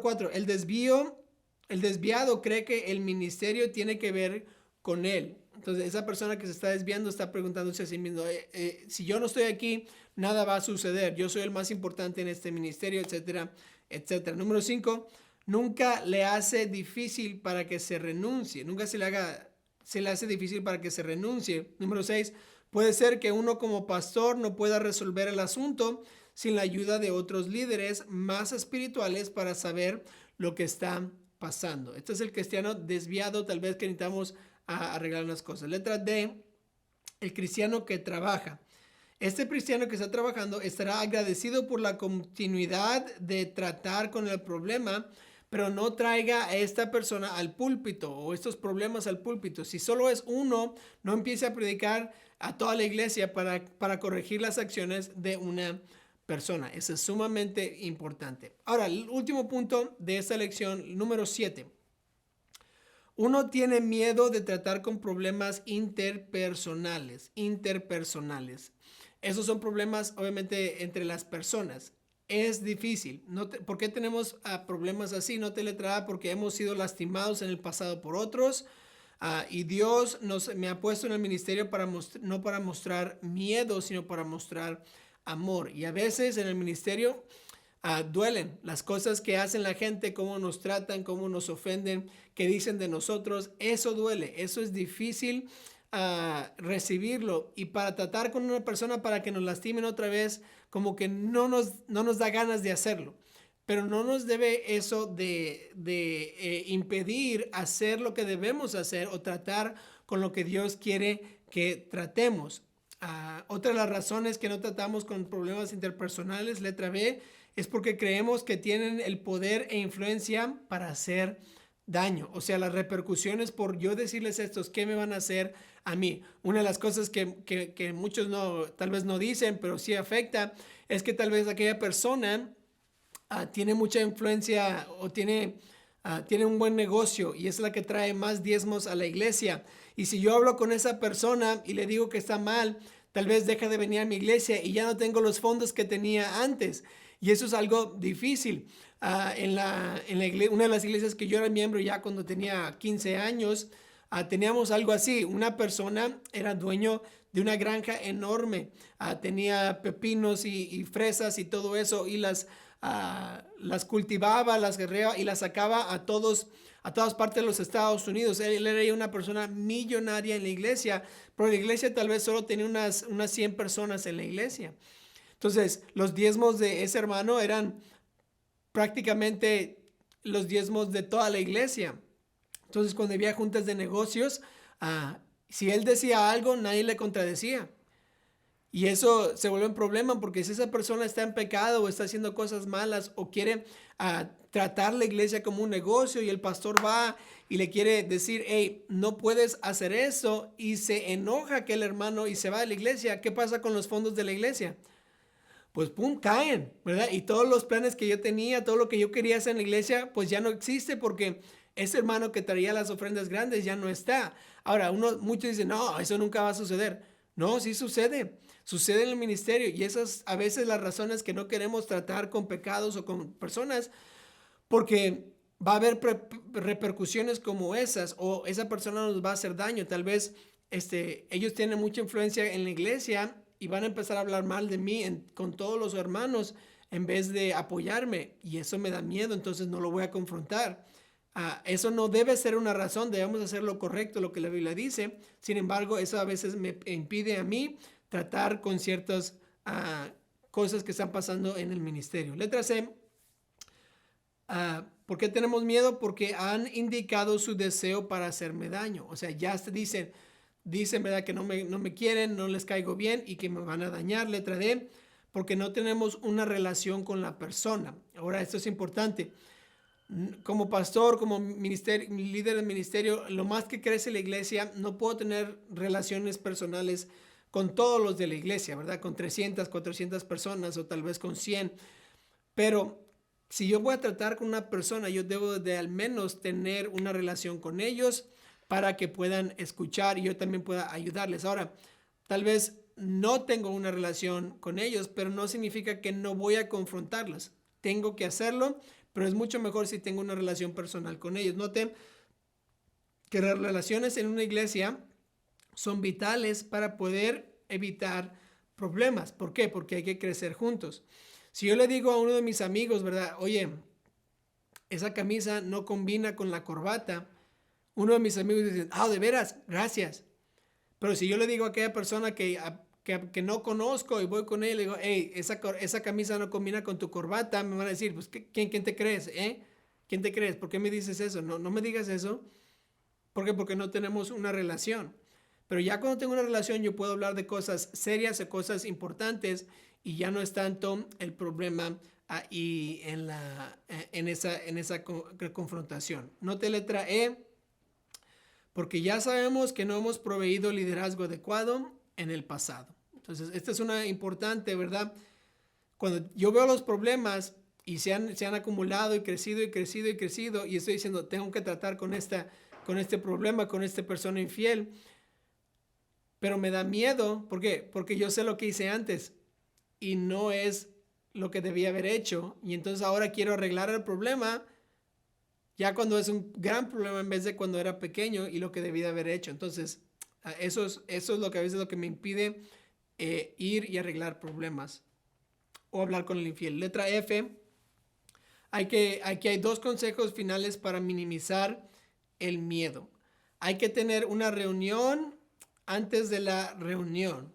4, el desviado cree que el ministerio tiene que ver con él. Entonces esa persona que se está desviando está preguntándose a sí mismo, si yo no estoy aquí, nada va a suceder. Yo soy el más importante en este ministerio, etcétera, etcétera. Número 5, nunca le hace difícil para que se renuncie. Nunca se le hace difícil para que se renuncie. Número 6, puede ser que uno como pastor no pueda resolver el asunto sin la ayuda de otros líderes más espirituales para saber lo que está pasando. Este es el cristiano desviado, tal vez que necesitamos arreglar las cosas. Letra D, el cristiano que trabaja. Este cristiano que está trabajando estará agradecido por la continuidad de tratar con el problema, pero no traiga a esta persona al púlpito o estos problemas al púlpito. Si solo es uno, no empiece a predicar a toda la iglesia para corregir las acciones de una persona. Eso es sumamente importante. Ahora, el último punto de esta lección, número 7. Uno tiene miedo de tratar con problemas interpersonales. Esos son problemas, obviamente, entre las personas. Es difícil. ¿Por qué tenemos problemas así? No te letra A, porque hemos sido lastimados en el pasado por otros. Y Dios me ha puesto en el ministerio no para mostrar miedo, sino para mostrar amor. Y a veces en el ministerio duelen las cosas que hacen la gente, cómo nos tratan, cómo nos ofenden, qué dicen de nosotros. Eso duele, eso es difícil recibirlo. Y para tratar con una persona para que nos lastimen otra vez, como que no nos da ganas de hacerlo. Pero no nos debe eso de impedir hacer lo que debemos hacer o tratar con lo que Dios quiere que tratemos. Otra de las razones que no tratamos con problemas interpersonales, letra B, es porque creemos que tienen el poder e influencia para hacer daño. O sea, las repercusiones por yo decirles estos, ¿qué me van a hacer a mí? Una de las cosas que muchos tal vez no dicen, pero sí afecta, es que tal vez aquella persona tiene mucha influencia o tiene un buen negocio y es la que trae más diezmos a la iglesia. Y si yo hablo con esa persona y le digo que está mal, tal vez deja de venir a mi iglesia y ya no tengo los fondos que tenía antes. Y eso es algo difícil. Una de las iglesias que yo era miembro ya cuando tenía 15 años, teníamos algo así. Una persona era dueño de una granja enorme. Tenía pepinos y fresas y todo eso y las cultivaba, las guerreaba y las sacaba a todas partes de los Estados Unidos. Él era una persona millonaria en la iglesia, pero la iglesia tal vez solo tenía unas 100 personas en la iglesia. Entonces, los diezmos de ese hermano eran prácticamente los diezmos de toda la iglesia. Entonces, cuando había juntas de negocios, si él decía algo, nadie le contradecía. Y eso se vuelve un problema porque si esa persona está en pecado o está haciendo cosas malas o quiere tratar la iglesia como un negocio y el pastor va y le quiere decir, hey, no puedes hacer eso, y se enoja aquel hermano y se va de la iglesia, ¿qué pasa con los fondos de la iglesia? Pues pum, caen, ¿verdad? Y todos los planes que yo tenía, todo lo que yo quería hacer en la iglesia, pues ya no existe porque ese hermano que traía las ofrendas grandes ya no está. Ahora, muchos dicen, no, eso nunca va a suceder. No, sí sucede. Sucede en el ministerio y esas a veces las razones que no queremos tratar con pecados o con personas, porque va a haber repercusiones como esas, o esa persona nos va a hacer daño. Tal vez ellos tienen mucha influencia en la iglesia y van a empezar a hablar mal de mí con todos los hermanos en vez de apoyarme, y eso me da miedo, entonces no lo voy a confrontar. Eso no debe ser una razón, debemos hacer lo correcto, lo que la Biblia dice. Sin embargo, eso a veces me impide a mí tratar con ciertas cosas que están pasando en el ministerio. Letra C. ¿Por qué tenemos miedo? Porque han indicado su deseo para hacerme daño. O sea, ya dicen, ¿verdad? Que no me quieren, no les caigo bien y que me van a dañar. Letra D. Porque no tenemos una relación con la persona. Ahora, esto es importante. Como pastor, como líder del ministerio, lo más que crece la iglesia, no puedo tener relaciones personales con todos los de la iglesia, ¿verdad? Con 300, 400 personas o tal vez con 100. Pero si yo voy a tratar con una persona, yo debo de al menos tener una relación con ellos para que puedan escuchar y yo también pueda ayudarles. Ahora, tal vez no tengo una relación con ellos, pero no significa que no voy a confrontarlas. Tengo que hacerlo, pero es mucho mejor si tengo una relación personal con ellos. Noten que las relaciones en una iglesia son vitales para poder evitar problemas. ¿Por qué? Porque hay que crecer juntos. Si yo le digo a uno de mis amigos, ¿verdad? Oye, esa camisa no combina con la corbata. Uno de mis amigos dice, de veras, gracias. Pero si yo le digo a aquella persona que no conozco y voy con él, le digo, hey, esa camisa no combina con tu corbata, me van a decir, pues, ¿quién te crees? ¿Quién te crees? ¿Por qué me dices eso? No me digas eso. ¿Por qué? Porque no tenemos una relación. Pero ya cuando tengo una relación, yo puedo hablar de cosas serias o cosas importantes y ya no es tanto el problema ahí en esa confrontación. Note letra E. Porque ya sabemos que no hemos proveído liderazgo adecuado en el pasado. Entonces, esta es una importante, ¿verdad? Cuando yo veo los problemas y se han acumulado y crecido y crecido y crecido, y estoy diciendo, tengo que tratar con este problema, con esta persona infiel, pero me da miedo. ¿Por qué? Porque yo sé lo que hice antes y no es lo que debía haber hecho, y entonces ahora quiero arreglar el problema ya cuando es un gran problema en vez de cuando era pequeño y lo que debía haber hecho. Entonces, eso es lo que a veces lo que me impide ir y arreglar problemas o hablar con el infiel. Letra F. Aquí hay dos consejos finales para minimizar el miedo. Hay que tener una reunión antes de la reunión,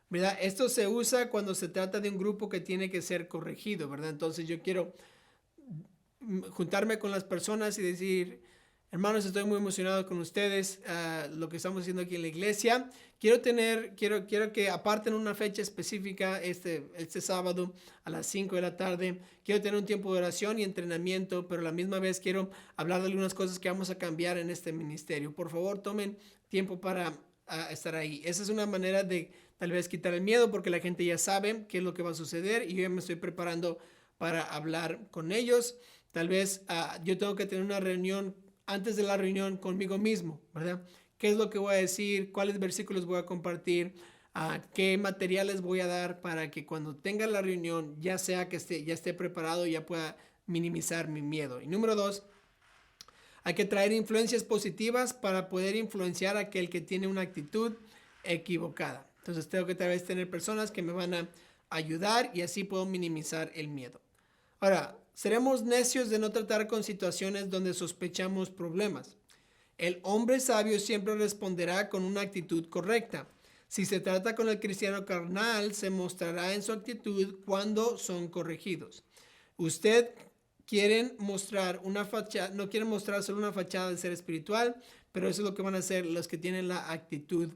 ¿verdad? Esto se usa cuando se trata de un grupo que tiene que ser corregido, ¿verdad? Entonces yo quiero juntarme con las personas y decir, Hermanos, estoy muy emocionado con ustedes, lo que estamos haciendo aquí en la iglesia. Quiero que aparten una fecha específica este sábado a las 5 de la tarde. Quiero tener un tiempo de oración y entrenamiento, pero a la misma vez quiero hablar de algunas cosas que vamos a cambiar en este ministerio. Por favor, tomen tiempo para estar ahí. Esa es una manera de tal vez quitar el miedo, porque la gente ya sabe qué es lo que va a suceder y yo ya me estoy preparando para hablar con ellos. Tal vez yo tengo que tener una reunión antes de la reunión conmigo mismo, ¿verdad? ¿Qué es lo que voy a decir? ¿Cuáles versículos voy a compartir? ¿Qué materiales voy a dar para que cuando tenga la reunión, ya sea que ya esté preparado, ya pueda minimizar mi miedo? Y número 2, hay que traer influencias positivas para poder influenciar a aquel que tiene una actitud equivocada. Entonces tengo que tal vez tener personas que me van a ayudar y así puedo minimizar el miedo. Ahora, seremos necios de no tratar con situaciones donde sospechamos problemas. El hombre sabio siempre responderá con una actitud correcta. Si se trata con el cristiano carnal, se mostrará en su actitud cuando son corregidos. Usted quieren mostrar una fachada, no quieren mostrar solo una fachada de ser espiritual, pero eso es lo que van a hacer los que tienen la actitud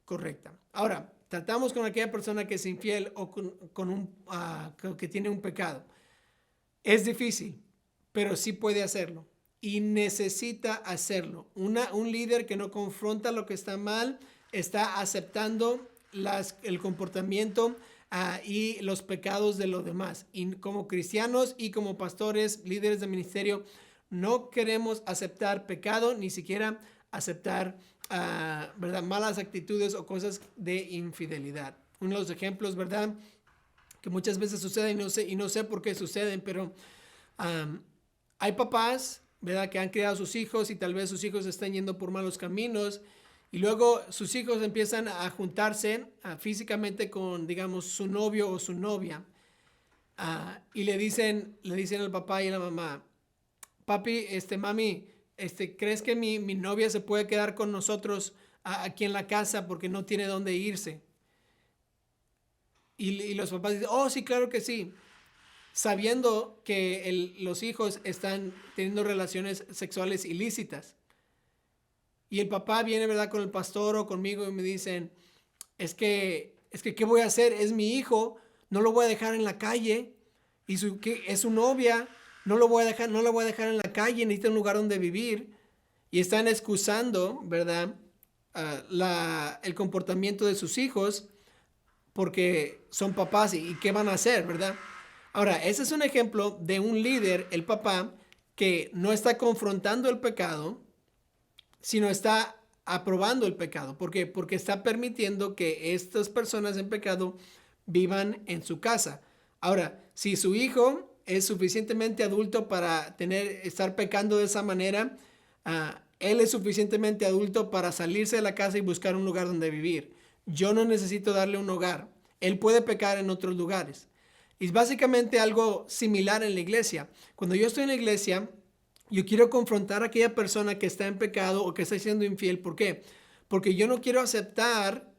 correcta. Ahora, tratamos con aquella persona que es infiel o que tiene un pecado. Es difícil, pero sí puede hacerlo y necesita hacerlo. Un líder que no confronta lo que está mal está aceptando el comportamiento y los pecados de los demás. Y como cristianos y como pastores, líderes de ministerio, no queremos aceptar pecado, ni siquiera aceptar ¿verdad? Malas actitudes o cosas de infidelidad. Uno de los ejemplos, ¿verdad?, que muchas veces suceden y no sé por qué suceden, pero hay papás, ¿verdad?, que han criado a sus hijos y tal vez sus hijos están yendo por malos caminos y luego sus hijos empiezan a juntarse físicamente con, digamos, su novio o su novia y le dicen al papá y a la mamá: papi, mami, ¿crees que mi novia se puede quedar con nosotros aquí en la casa porque no tiene dónde irse? Y los papás dicen: oh, sí, claro que sí, sabiendo que los hijos están teniendo relaciones sexuales ilícitas. Y el papá viene, ¿verdad?, con el pastor o conmigo y me dicen: es que ¿qué voy a hacer? Es mi hijo, no lo voy a dejar en la calle, y es su novia, no la voy a dejar en la calle, necesita un lugar donde vivir. Y están excusando, ¿verdad?, el comportamiento de sus hijos porque son papás y qué van a hacer, ¿verdad? Ahora, ese es un ejemplo de un líder, el papá, que no está confrontando el pecado, sino está aprobando el pecado. ¿Por qué? Porque está permitiendo que estas personas en pecado vivan en su casa. Ahora, si su hijo es suficientemente adulto para estar pecando de esa manera, él es suficientemente adulto para salirse de la casa y buscar un lugar donde vivir. Yo no necesito darle un hogar. Él puede pecar en otros lugares. Y es básicamente algo similar en la iglesia. Cuando yo estoy en la iglesia, yo quiero confrontar a aquella persona que está en pecado o que está siendo infiel. ¿Por qué? Porque yo no quiero aceptar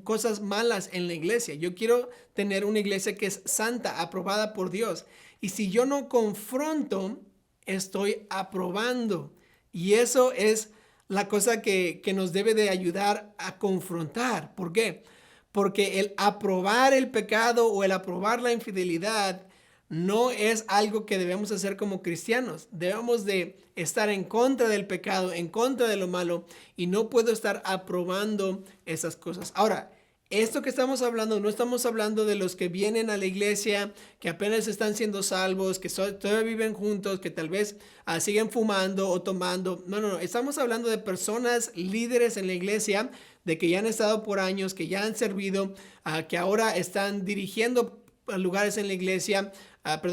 cosas malas en la iglesia. Yo quiero tener una iglesia que es santa, aprobada por Dios. Y si yo no confronto, estoy aprobando. Y eso es la cosa que nos debe de ayudar a confrontar. ¿Por qué? Porque el aprobar el pecado o el aprobar la infidelidad no es algo que debemos hacer como cristianos. Debemos de estar en contra del pecado, en contra de lo malo, y no puedo estar aprobando esas cosas. Ahora, esto que estamos hablando, no estamos hablando de los que vienen a la iglesia, que apenas están siendo salvos, que todavía viven juntos, que tal vez siguen fumando o tomando. No. Estamos hablando de personas líderes en la iglesia, de que ya han estado por años, que ya han servido, que ahora están dirigiendo lugares en la iglesia,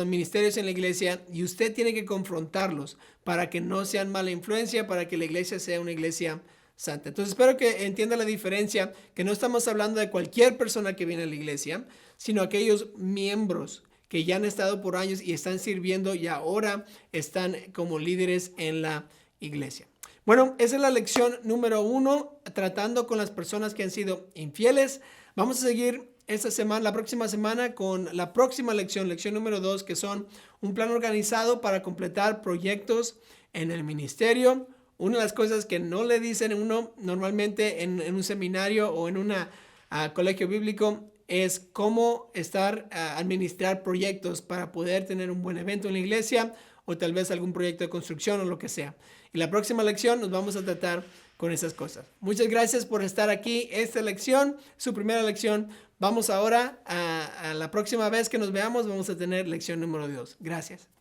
ministerios en la iglesia, y usted tiene que confrontarlos para que no sean mala influencia, para que la iglesia sea una iglesia santa. Entonces espero que entienda la diferencia, que no estamos hablando de cualquier persona que viene a la iglesia, sino aquellos miembros que ya han estado por años y están sirviendo y ahora están como líderes en la iglesia. Bueno, esa es la lección número 1, tratando con las personas que han sido infieles. Vamos a seguir la próxima semana con la próxima lección número 2, que son un plan organizado para completar proyectos en el ministerio, una de las cosas que no le dicen uno normalmente en un seminario o en un colegio bíblico es cómo administrar proyectos para poder tener un buen evento en la iglesia o tal vez algún proyecto de construcción o lo que sea. Y la próxima lección nos vamos a tratar con esas cosas. Muchas gracias por estar aquí. Esta lección, su primera lección. Vamos ahora a la próxima vez que nos veamos, vamos a tener lección número 2. Gracias.